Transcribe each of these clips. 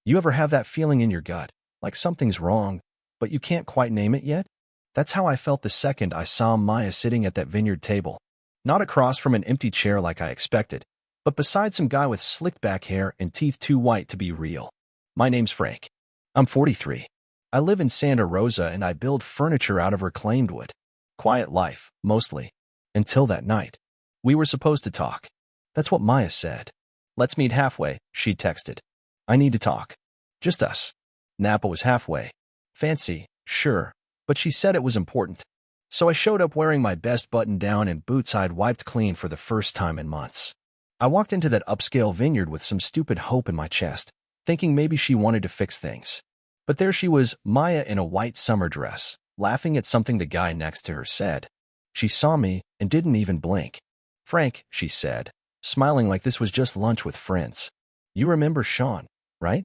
You ever have that feeling in your gut, like something's wrong, but you can't quite name it yet? That's how I felt the second I saw Maya sitting at that vineyard table. Not across from an empty chair like I expected, but beside some guy with slicked back hair and teeth too white to be real. My name's Frank. I'm 43. I live in Santa Rosa and I build furniture out of reclaimed wood. Quiet life, mostly. Until that night. We were supposed to talk. That's what Maya said. Let's meet halfway, she texted. I need to talk. Just us. Napa was halfway. Fancy, sure, but she said it was important. So I showed up wearing my best button-down and boots I'd wiped clean for the first time in months. I walked into that upscale vineyard with some stupid hope in my chest, thinking maybe she wanted to fix things. But there she was, Maya in a white summer dress, laughing at something the guy next to her said. She saw me and didn't even blink. Frank, she said, smiling like this was just lunch with friends. You remember Sean, right?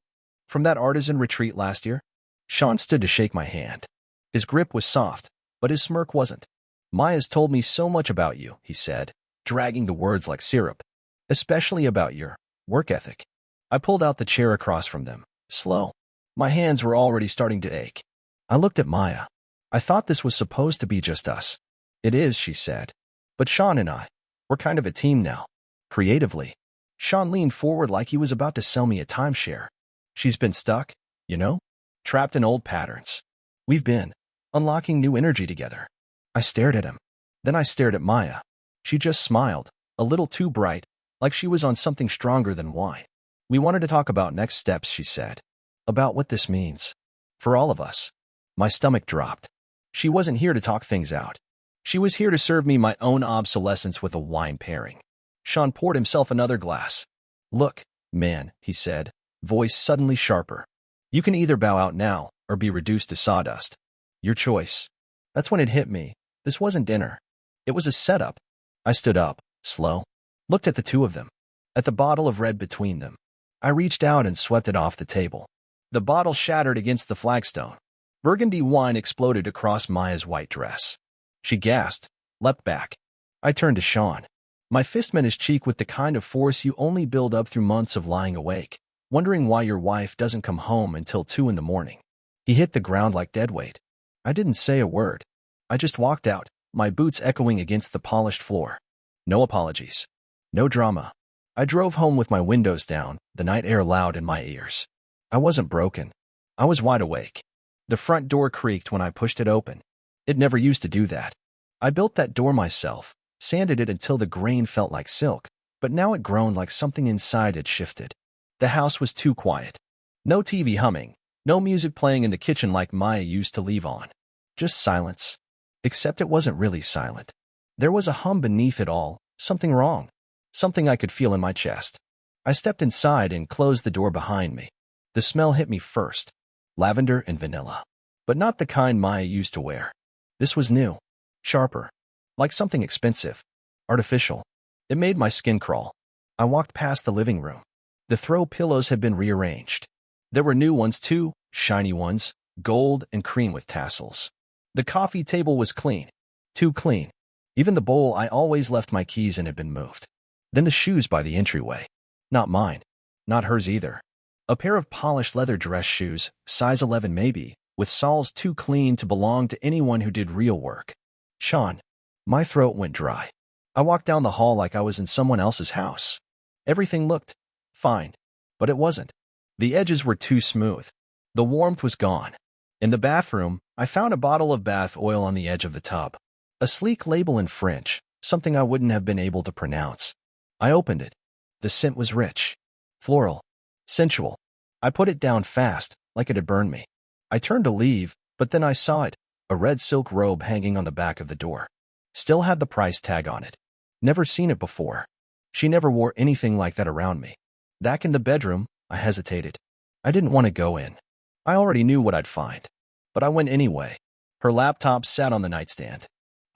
From that artisan retreat last year? Sean stood to shake my hand. His grip was soft, but his smirk wasn't. Maya's told me so much about you, he said, dragging the words like syrup. Especially about your work ethic. I pulled out the chair across from them, slow. My hands were already starting to ache. I looked at Maya. I thought this was supposed to be just us. It is, she said. But Sean and I, we're kind of a team now. Creatively. Sean leaned forward like he was about to sell me a timeshare. She's been stuck, you know? Trapped in old patterns. We've been unlocking new energy together. I stared at him. Then I stared at Maya. She just smiled, a little too bright, like she was on something stronger than wine. We wanted to talk about next steps, she said. About what this means. For all of us. My stomach dropped. She wasn't here to talk things out. She was here to serve me my own obsolescence with a wine pairing. Sean poured himself another glass. Look, man, he said, voice suddenly sharper. You can either bow out now or be reduced to sawdust. Your choice. That's when it hit me. This wasn't dinner. It was a setup. I stood up, slow. Looked at the two of them. At the bottle of red between them. I reached out and swept it off the table. The bottle shattered against the flagstone. Burgundy wine exploded across Maya's white dress. She gasped, leapt back. I turned to Sean. My fist met his cheek with the kind of force you only build up through months of lying awake, wondering why your wife doesn't come home until 2 in the morning. He hit the ground like dead weight. I didn't say a word. I just walked out, my boots echoing against the polished floor. No apologies. No drama. I drove home with my windows down, the night air loud in my ears. I wasn't broken. I was wide awake. The front door creaked when I pushed it open. It never used to do that. I built that door myself, sanded it until the grain felt like silk, but now it groaned like something inside had shifted. The house was too quiet. No TV humming, no music playing in the kitchen like Maya used to leave on. Just silence. Except it wasn't really silent. There was a hum beneath it all, something wrong. Something I could feel in my chest. I stepped inside and closed the door behind me. The smell hit me first. Lavender and vanilla. But not the kind Maya used to wear. This was new. Sharper. Like something expensive. Artificial. It made my skin crawl. I walked past the living room. The throw pillows had been rearranged. There were new ones too, shiny ones, gold and cream with tassels. The coffee table was clean. Too clean. Even the bowl I always left my keys in had been moved. Then the shoes by the entryway. Not mine. Not hers either. A pair of polished leather dress shoes, size 11 maybe, with soles too clean to belong to anyone who did real work. Sean. My throat went dry. I walked down the hall like I was in someone else's house. Everything looked fine, but it wasn't. The edges were too smooth. The warmth was gone. In the bathroom, I found a bottle of bath oil on the edge of the tub. A sleek label in French, something I wouldn't have been able to pronounce. I opened it. The scent was rich. Floral. Sensual. I put it down fast, like it had burned me. I turned to leave, but then I saw it, a red silk robe hanging on the back of the door. Still had the price tag on it. Never seen it before. She never wore anything like that around me. Back in the bedroom, I hesitated. I didn't want to go in. I already knew what I'd find. But I went anyway. Her laptop sat on the nightstand.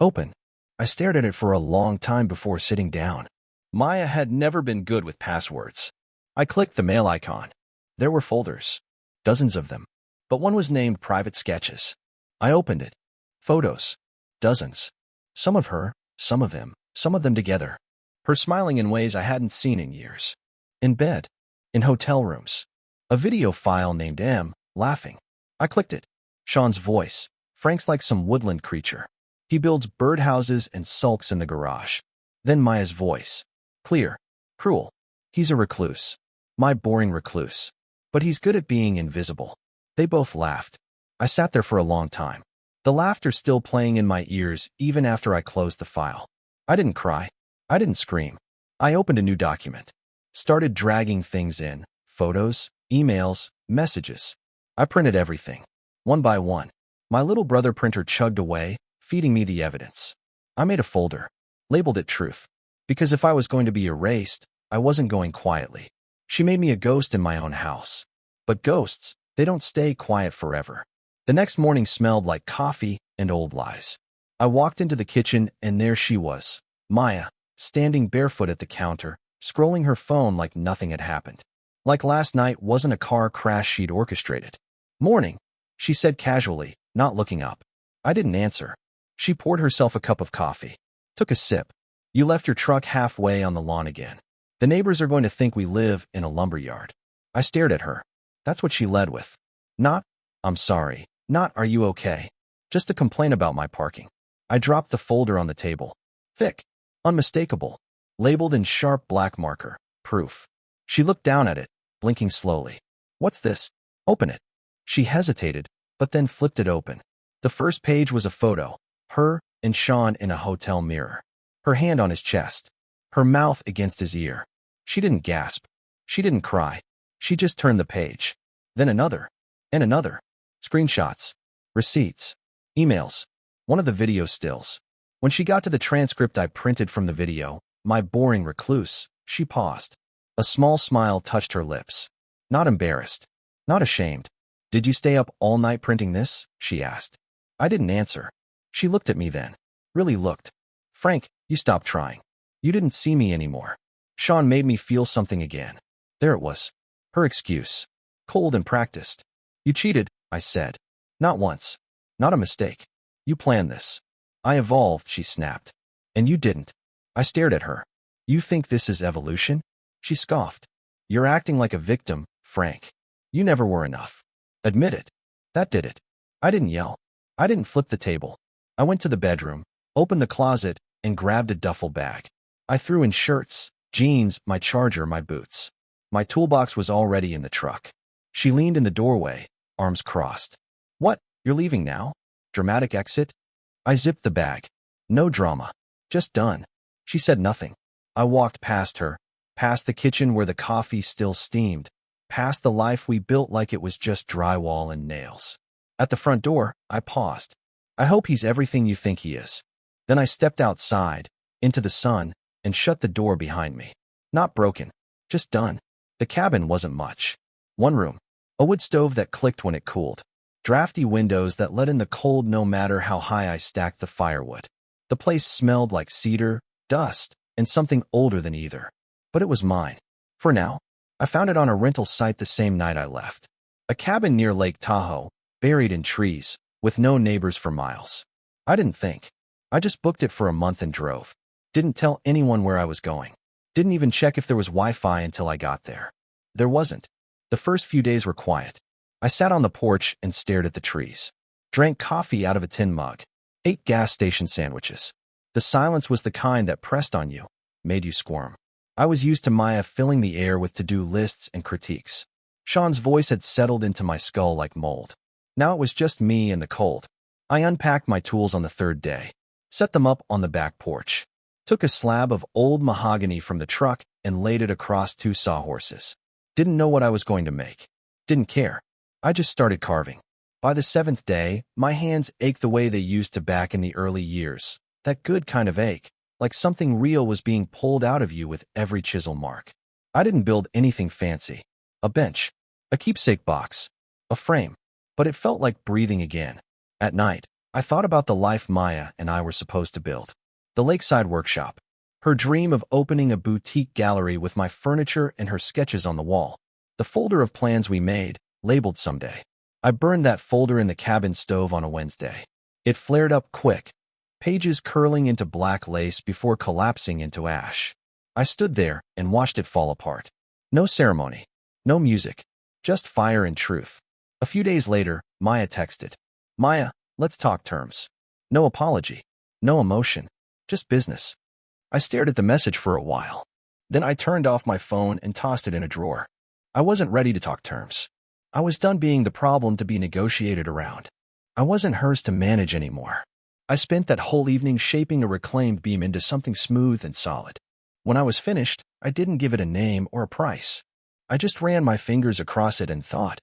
Open. I stared at it for a long time before sitting down. Maya had never been good with passwords. I clicked the mail icon. There were folders. Dozens of them. But one was named Private Sketches. I opened it. Photos. Dozens. Some of her, some of him, some of them together. Her smiling in ways I hadn't seen in years. In bed. In hotel rooms. A video file named M, laughing. I clicked it. Sean's voice. Frank's like some woodland creature. He builds birdhouses and sulks in the garage. Then Maya's voice. Clear. Cruel. He's a recluse. My boring recluse. But he's good at being invisible. They both laughed. I sat there for a long time. The laughter still playing in my ears even after I closed the file. I didn't cry. I didn't scream. I opened a new document. Started dragging things in. Photos, emails, messages. I printed everything. One by one. My little brother printer chugged away, feeding me the evidence. I made a folder. Labeled it Truth. Because if I was going to be erased, I wasn't going quietly. She made me a ghost in my own house. But ghosts, they don't stay quiet forever. The next morning smelled like coffee and old lies. I walked into the kitchen and there she was, Maya, standing barefoot at the counter, scrolling her phone like nothing had happened. Like last night wasn't a car crash she'd orchestrated. Morning, she said casually, not looking up. I didn't answer. She poured herself a cup of coffee. Took a sip. You left your truck halfway on the lawn again. The neighbors are going to think we live in a lumberyard. I stared at her. That's what she led with. Not, I'm sorry. Not, are you okay? Just a complaint about my parking. I dropped the folder on the table. Thick. Unmistakable. Labeled in sharp black marker. Proof. She looked down at it, blinking slowly. What's this? Open it. She hesitated, but then flipped it open. The first page was a photo. Her and Sean in a hotel mirror. Her hand on his chest. Her mouth against his ear. She didn't gasp. She didn't cry. She just turned the page. Then another. And another. Screenshots. Receipts. Emails. One of the video stills. When she got to the transcript I printed from the video, my boring recluse, she paused. A small smile touched her lips. Not embarrassed. Not ashamed. Did you stay up all night printing this? She asked. I didn't answer. She looked at me then. Really looked. Frank, you stopped trying. You didn't see me anymore. Sean made me feel something again. There it was. Her excuse. Cold and practiced. You cheated, I said. Not once. Not a mistake. You planned this. I evolved, she snapped. And you didn't. I stared at her. You think this is evolution? She scoffed. You're acting like a victim, Frank. You never were enough. Admit it. That did it. I didn't yell. I didn't flip the table. I went to the bedroom, opened the closet, and grabbed a duffel bag. I threw in shirts, jeans, my charger, my boots. My toolbox was already in the truck. She leaned in the doorway, arms crossed. What, you're leaving now? Dramatic exit? I zipped the bag. No drama. Just done. She said nothing. I walked past her, past the kitchen where the coffee still steamed, past the life we built like it was just drywall and nails. At the front door, I paused. I hope he's everything you think he is. Then I stepped outside, into the sun, and shut the door behind me. Not broken. Just done. The cabin wasn't much. One room. A wood stove that clicked when it cooled. Drafty windows that let in the cold no matter how high I stacked the firewood. The place smelled like cedar, dust, and something older than either. But it was mine. For now. I found it on a rental site the same night I left. A cabin near Lake Tahoe, buried in trees, with no neighbors for miles. I didn't think. I just booked it for a month and drove. Didn't tell anyone where I was going. Didn't even check if there was Wi-Fi until I got there. There wasn't. The first few days were quiet. I sat on the porch and stared at the trees. Drank coffee out of a tin mug. Ate gas station sandwiches. The silence was the kind that pressed on you, made you squirm. I was used to Maya filling the air with to-do lists and critiques. Sean's voice had settled into my skull like mold. Now it was just me and the cold. I unpacked my tools on the third day. Set them up on the back porch. Took a slab of old mahogany from the truck and laid it across two sawhorses. Didn't know what I was going to make. Didn't care. I just started carving. By the seventh day, my hands ached the way they used to back in the early years. That good kind of ache, like something real was being pulled out of you with every chisel mark. I didn't build anything fancy. A bench. A keepsake box. A frame. But it felt like breathing again. At night, I thought about the life Maya and I were supposed to build. The lakeside workshop. Her dream of opening a boutique gallery with my furniture and her sketches on the wall. The folder of plans we made, labeled someday. I burned that folder in the cabin stove on a Wednesday. It flared up quick, pages curling into black lace before collapsing into ash. I stood there and watched it fall apart. No ceremony. No music. Just fire and truth. A few days later, Maya texted. Maya, let's talk terms. No apology. No emotion. Just business. I stared at the message for a while. Then I turned off my phone and tossed it in a drawer. I wasn't ready to talk terms. I was done being the problem to be negotiated around. I wasn't hers to manage anymore. I spent that whole evening shaping a reclaimed beam into something smooth and solid. When I was finished, I didn't give it a name or a price. I just ran my fingers across it and thought,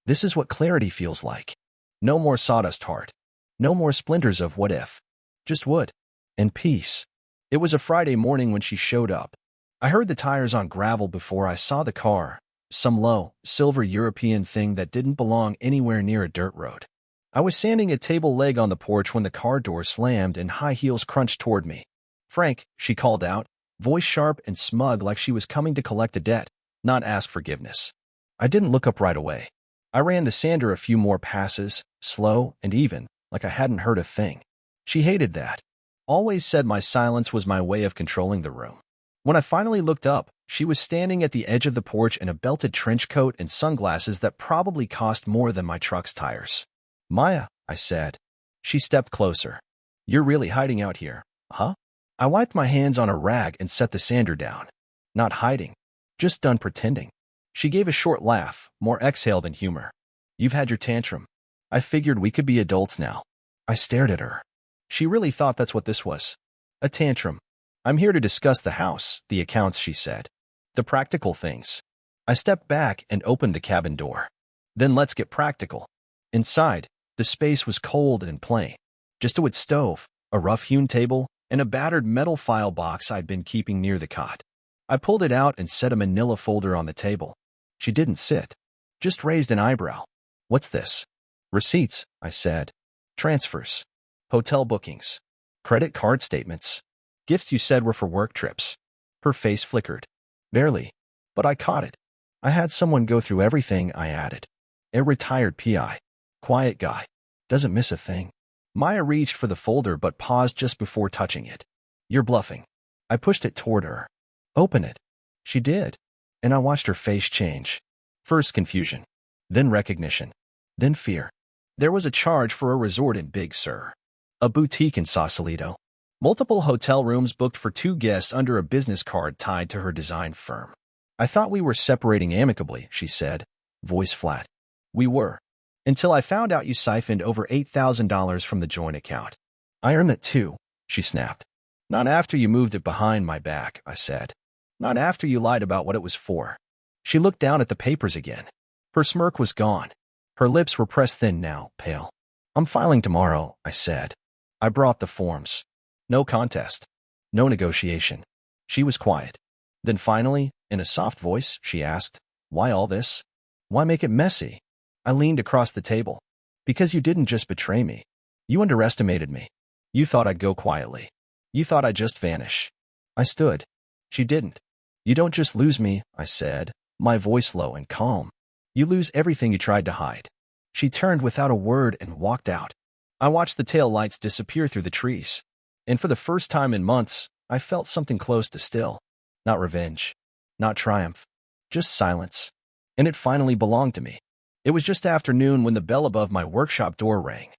this is what clarity feels like. No more sawdust heart. No more splinters of what if. Just wood. And peace. It was a Friday morning when she showed up. I heard the tires on gravel before I saw the car, some low, silver European thing that didn't belong anywhere near a dirt road. I was sanding a table leg on the porch when the car door slammed and high heels crunched toward me. Frank, she called out, voice sharp and smug like she was coming to collect a debt, not ask forgiveness. I didn't look up right away. I ran the sander a few more passes, slow and even, like I hadn't heard a thing. She hated that. Always said my silence was my way of controlling the room. When I finally looked up, she was standing at the edge of the porch in a belted trench coat and sunglasses that probably cost more than my truck's tires. Maya, I said. She stepped closer. You're really hiding out here, huh? I wiped my hands on a rag and set the sander down. Not hiding. Just done pretending. She gave a short laugh, more exhale than humor. You've had your tantrum. I figured we could be adults now. I stared at her. She really thought that's what this was. A tantrum. I'm here to discuss the house, the accounts, she said. The practical things. I stepped back and opened the cabin door. Then let's get practical. Inside, the space was cold and plain. Just a wood stove, a rough-hewn table, and a battered metal file box I'd been keeping near the cot. I pulled it out and set a manila folder on the table. She didn't sit. Just raised an eyebrow. What's this? Receipts, I said. Transfers. Hotel bookings. Credit card statements. Gifts you said were for work trips. Her face flickered. Barely. But I caught it. I had someone go through everything, I added. A retired PI. Quiet guy. Doesn't miss a thing. Maya reached for the folder but paused just before touching it. You're bluffing. I pushed it toward her. Open it. She did. And I watched her face change. First confusion. Then recognition. Then fear. There was a charge for a resort in Big Sur. A boutique in Sausalito. Multiple hotel rooms booked for 2 guests under a business card tied to her design firm. I thought we were separating amicably, she said, voice flat. We were. Until I found out you siphoned over $8,000 from the joint account. I earned that too, she snapped. Not after you moved it behind my back, I said. Not after you lied about what it was for. She looked down at the papers again. Her smirk was gone. Her lips were pressed thin now, pale. I'm filing tomorrow, I said. I brought the forms. No contest. No negotiation. She was quiet. Then finally, in a soft voice, she asked, why all this? Why make it messy? I leaned across the table. Because you didn't just betray me. You underestimated me. You thought I'd go quietly. You thought I'd just vanish. I stood. She didn't. You don't just lose me, I said, my voice low and calm. You lose everything you tried to hide. She turned without a word and walked out. I watched the tail lights disappear through the trees. And for the first time in months, I felt something close to still. Not revenge. Not triumph. Just silence. And it finally belonged to me. It was just afternoon when the bell above my workshop door rang.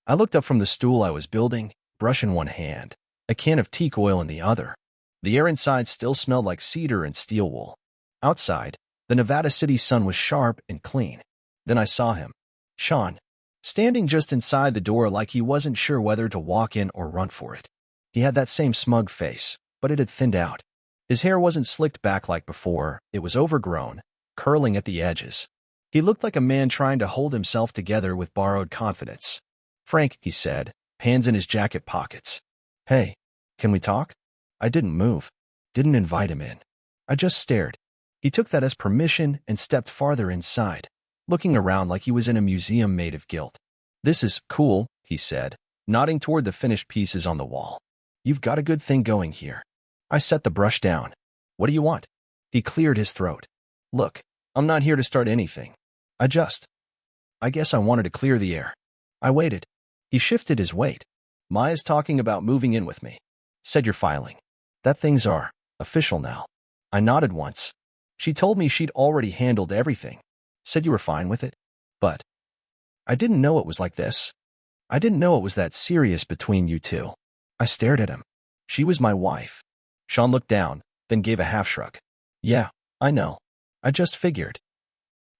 I looked up from the stool I was building, brush in one hand, a can of teak oil in the other. The air inside still smelled like cedar and steel wool. Outside, the Nevada City sun was sharp and clean. Then I saw him. Sean. Standing just inside the door like he wasn't sure whether to walk in or run for it. He had that same smug face, but it had thinned out. His hair wasn't slicked back like before, it was overgrown, curling at the edges. He looked like a man trying to hold himself together with borrowed confidence. Frank, he said, hands in his jacket pockets. Hey, can we talk? I didn't move. Didn't invite him in. I just stared. He took that as permission and stepped farther inside, looking around like he was in a museum made of guilt. This is cool, he said, nodding toward the finished pieces on the wall. You've got a good thing going here. I set the brush down. What do you want? He cleared his throat. Look, I'm not here to start anything. I guess I wanted to clear the air. I waited. He shifted his weight. Maya's talking about moving in with me. Said you're filing. That things are official now. I nodded once. She told me she'd already handled everything. Said you were fine with it. But I didn't know it was like this. I didn't know it was that serious between you two. I stared at him. She was my wife. Sean looked down, then gave a half shrug. Yeah, I know. I just figured.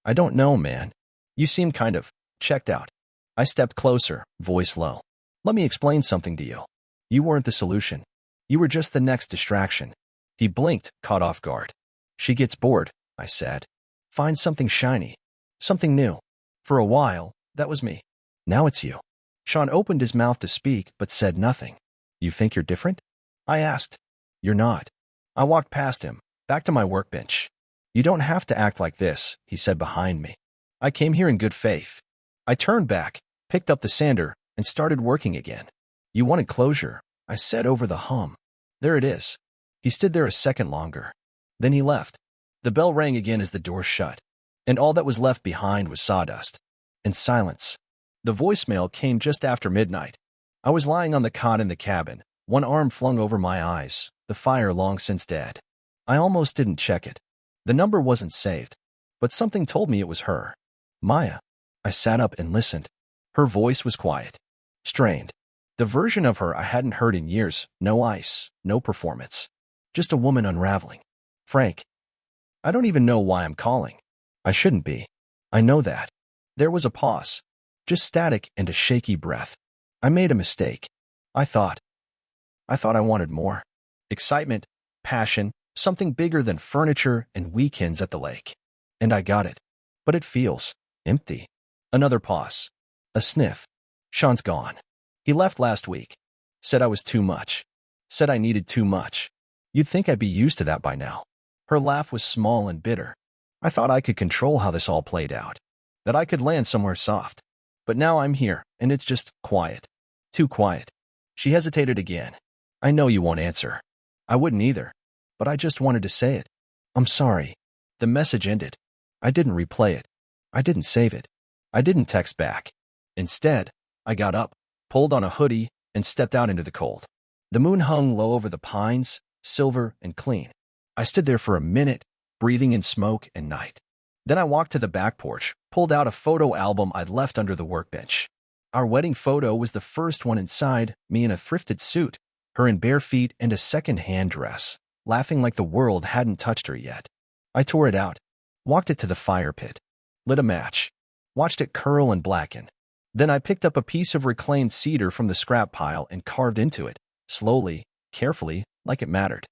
I don't know, man. You seem kind of checked out. I stepped closer, voice low. Let me explain something to you. You weren't the solution. You were just the next distraction. He blinked, caught off guard. She gets bored, I said. Find something shiny. Something new. For a while, that was me. Now it's you. Sean opened his mouth to speak, but said nothing. You think you're different? I asked. You're not. I walked past him, back to my workbench. You don't have to act like this, he said behind me. I came here in good faith. I turned back, picked up the sander, and started working again. You wanted closure, I said over the hum. There it is. He stood there a second longer. Then he left. The bell rang again as the door shut, and all that was left behind was sawdust and silence. The voicemail came just after midnight. I was lying on the cot in the cabin, one arm flung over my eyes, the fire long since dead. I almost didn't check it. The number wasn't saved, but something told me it was her. Maya. I sat up and listened. Her voice was quiet, strained. The version of her I hadn't heard in years. No ice, no performance. Just a woman unraveling. Frank. I don't even know why I'm calling. I shouldn't be. I know that. There was a pause. Just static and a shaky breath. I made a mistake. I thought I wanted more. Excitement, passion, something bigger than furniture and weekends at the lake. And I got it. But it feels empty. Another pause. A sniff. Sean's gone. He left last week. Said I was too much. Said I needed too much. You'd think I'd be used to that by now. Her laugh was small and bitter. I thought I could control how this all played out. That I could land somewhere soft. But now I'm here, and it's just quiet. Too quiet. She hesitated again. I know you won't answer. I wouldn't either. But I just wanted to say it. I'm sorry. The message ended. I didn't replay it. I didn't save it. I didn't text back. Instead, I got up, pulled on a hoodie, and stepped out into the cold. The moon hung low over the pines, silver and clean. I stood there for a minute, breathing in smoke and night. Then I walked to the back porch, pulled out a photo album I'd left under the workbench. Our wedding photo was the first one inside, me in a thrifted suit, her in bare feet and a second-hand dress, laughing like the world hadn't touched her yet. I tore it out, walked it to the fire pit, lit a match, watched it curl and blacken. Then I picked up a piece of reclaimed cedar from the scrap pile and carved into it, slowly, carefully, like it mattered.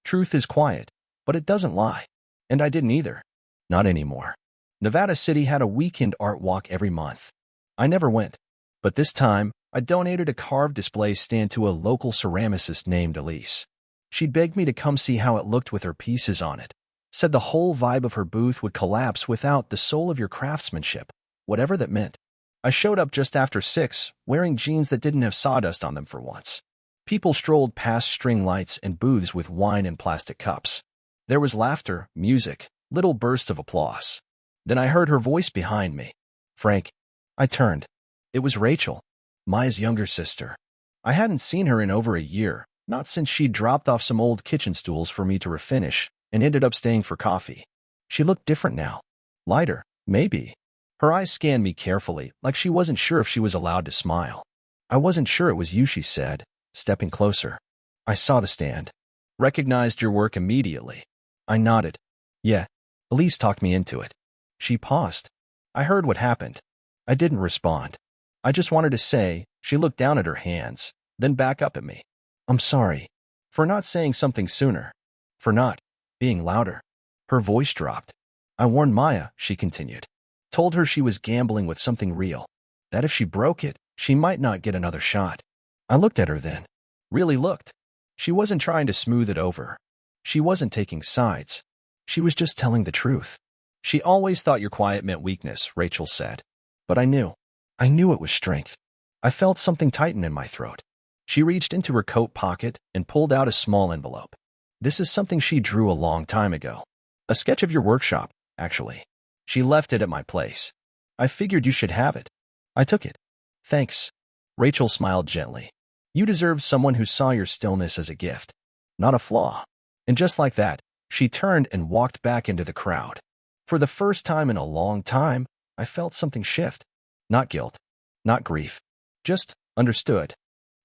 Truth is quiet, but it doesn't lie. And I didn't either. Not anymore. Nevada City had a weekend art walk every month. I never went. But this time, I donated a carved display stand to a local ceramicist named Elise. She'd begged me to come see how it looked with her pieces on it. Said the whole vibe of her booth would collapse without the soul of your craftsmanship, whatever that meant. I showed up just after 6, wearing jeans that didn't have sawdust on them for once. People strolled past string lights and booths with wine and plastic cups. There was laughter, music, little bursts of applause. Then I heard her voice behind me. Frank. I turned. It was Rachel, Maya's younger sister. I hadn't seen her in over a year, not since she'd dropped off some old kitchen stools for me to refinish and ended up staying for coffee. She looked different now. Lighter, maybe. Her eyes scanned me carefully, like she wasn't sure if she was allowed to smile. I wasn't sure it was you, she said, stepping closer. I saw the stand. Recognized your work immediately. I nodded. Yeah, Elise talked me into it. She paused. I heard what happened. I didn't respond. I just wanted to say, she looked down at her hands, then back up at me. I'm sorry. For not saying something sooner. For not being louder. Her voice dropped. I warned Maya, she continued. Told her she was gambling with something real. That if she broke it, she might not get another shot. I looked at her then. Really looked. She wasn't trying to smooth it over. She wasn't taking sides. She was just telling the truth. She always thought your quiet meant weakness, Rachel said. But I knew. I knew it was strength. I felt something tighten in my throat. She reached into her coat pocket and pulled out a small envelope. This is something she drew a long time ago. A sketch of your workshop, actually. She left it at my place. I figured you should have it. I took it. Thanks. Rachel smiled gently. You deserve someone who saw your stillness as a gift, not a flaw. And just like that, she turned and walked back into the crowd. For the first time in a long time, I felt something shift. Not guilt, not grief, just understood.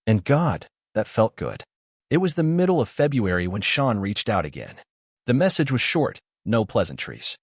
And God, that felt good. It was the middle of February when Sean reached out again. The message was short, no pleasantries.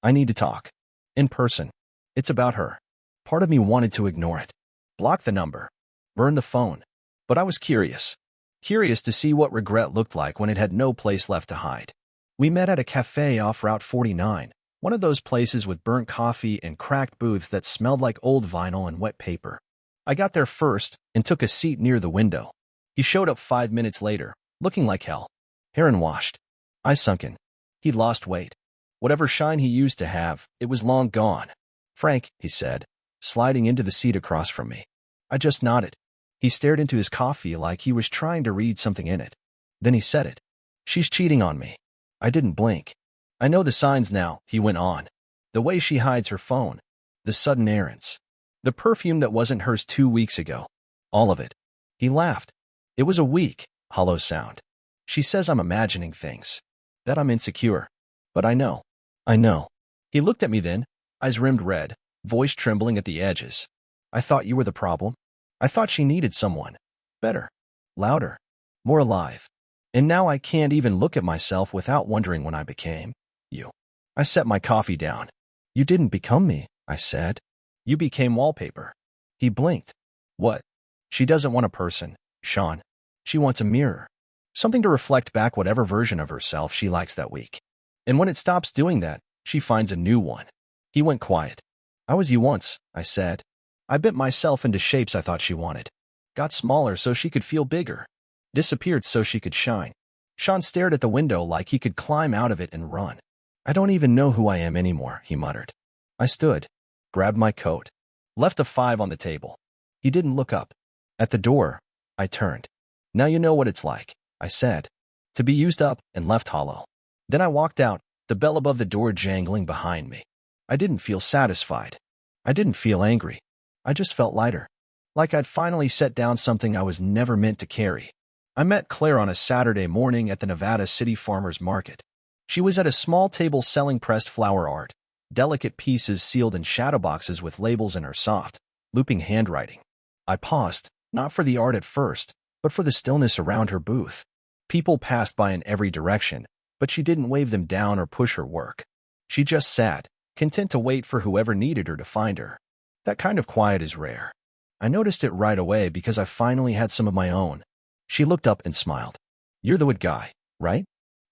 I need to talk. In person. It's about her. Part of me wanted to ignore it. Block the number. Burn the phone. But I was curious. Curious to see what regret looked like when it had no place left to hide. We met at a cafe off Route 49, one of those places with burnt coffee and cracked booths that smelled like old vinyl and wet paper. I got there first and took a seat near the window. He showed up 5 minutes later, looking like hell. Hair unwashed. Eyes sunken. He'd lost weight. Whatever shine he used to have, it was long gone. "Frank," he said, sliding into the seat across from me. I just nodded. He stared into his coffee like he was trying to read something in it. Then he said it. "She's cheating on me." I didn't blink. "I know the signs now," he went on. "The way she hides her phone. The sudden errands. The perfume that wasn't hers 2 weeks ago. All of it." He laughed. It was a weak, hollow sound. "She says I'm imagining things. That I'm insecure. But I know. I know." He looked at me then, eyes rimmed red, voice trembling at the edges. "I thought you were the problem. I thought she needed someone. Better. Louder. More alive. And now I can't even look at myself without wondering when I became you." I set my coffee down. "You didn't become me," I said. "You became wallpaper." He blinked. "What?" "She doesn't want a person, Sean. She wants a mirror. Something to reflect back whatever version of herself she likes that week. And when it stops doing that, she finds a new one." He went quiet. "I was you once," I said. "I bent myself into shapes I thought she wanted. Got smaller so she could feel bigger. Disappeared so she could shine." Sean stared at the window like he could climb out of it and run. "I don't even know who I am anymore," he muttered. I stood, grabbed my coat, left a 5 on the table. He didn't look up. At the door, I turned. "Now you know what it's like," I said. "To be used up and left hollow." Then I walked out, the bell above the door jangling behind me. I didn't feel satisfied. I didn't feel angry. I just felt lighter. Like I'd finally set down something I was never meant to carry. I met Claire on a Saturday morning at the Nevada City Farmers Market. She was at a small table selling pressed flower art, delicate pieces sealed in shadow boxes with labels in her soft, looping handwriting. I paused, not for the art at first, but for the stillness around her booth. People passed by in every direction, but she didn't wave them down or push her work. She just sat, content to wait for whoever needed her to find her. That kind of quiet is rare. I noticed it right away because I finally had some of my own. She looked up and smiled. "You're the wood guy, right?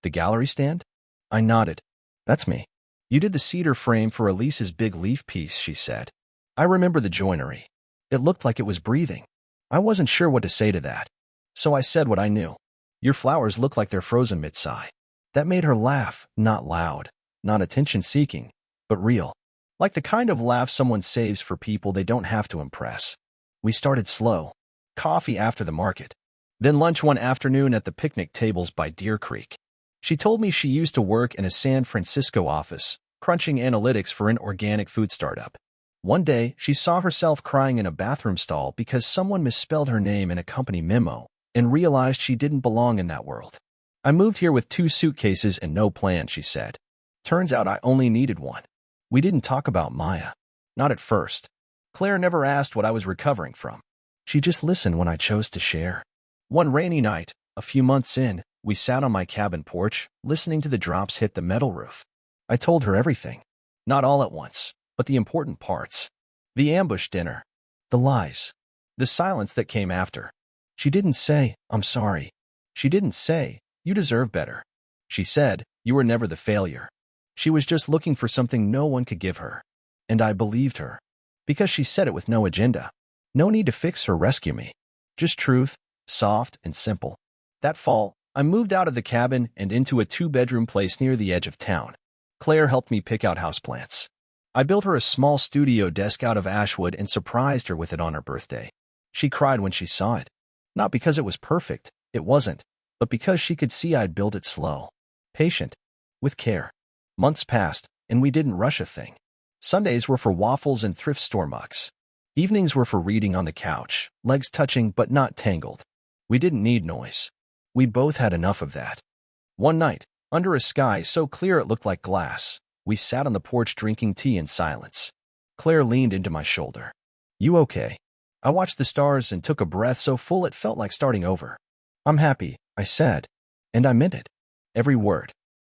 The gallery stand?" I nodded. "That's me." "You did the cedar frame for Elise's big leaf piece," she said. I remember the joinery. It looked like it was breathing. I wasn't sure what to say to that. So I said what I knew. "Your flowers look like they're frozen mid-sigh." That made her laugh, not loud, not attention-seeking, but real. Like the kind of laugh someone saves for people they don't have to impress. We started slow. Coffee after the market. Then lunch one afternoon at the picnic tables by Deer Creek. She told me she used to work in a San Francisco office, crunching analytics for an organic food startup. One day, she saw herself crying in a bathroom stall because someone misspelled her name in a company memo and realized she didn't belong in that world. "I moved here with 2 suitcases and no plan," she said. "Turns out I only needed one." We didn't talk about Maya. Not at first. Claire never asked what I was recovering from. She just listened when I chose to share. One rainy night, a few months in, we sat on my cabin porch, listening to the drops hit the metal roof. I told her everything. Not all at once, but the important parts. The ambush dinner. The lies. The silence that came after. She didn't say, "I'm sorry." She didn't say, "You deserve better." She said, "You were never the failure." She was just looking for something no one could give her. And I believed her. Because she said it with no agenda. No need to fix or rescue me. Just truth, soft and simple. That fall, I moved out of the cabin and into a 2-bedroom place near the edge of town. Claire helped me pick out houseplants. I built her a small studio desk out of ashwood and surprised her with it on her birthday. She cried when she saw it. Not because it was perfect, it wasn't, but because she could see I'd built it slow. Patient. With care. Months passed, and we didn't rush a thing. Sundays were for waffles and thrift store mucks. Evenings were for reading on the couch, legs touching but not tangled. We didn't need noise. We both had enough of that. One night, under a sky so clear it looked like glass, We sat on the porch drinking tea in silence. Claire leaned into my shoulder. You okay? I watched the stars and took a breath so full it felt like starting over. I'm happy, I said. And I meant it. Every word.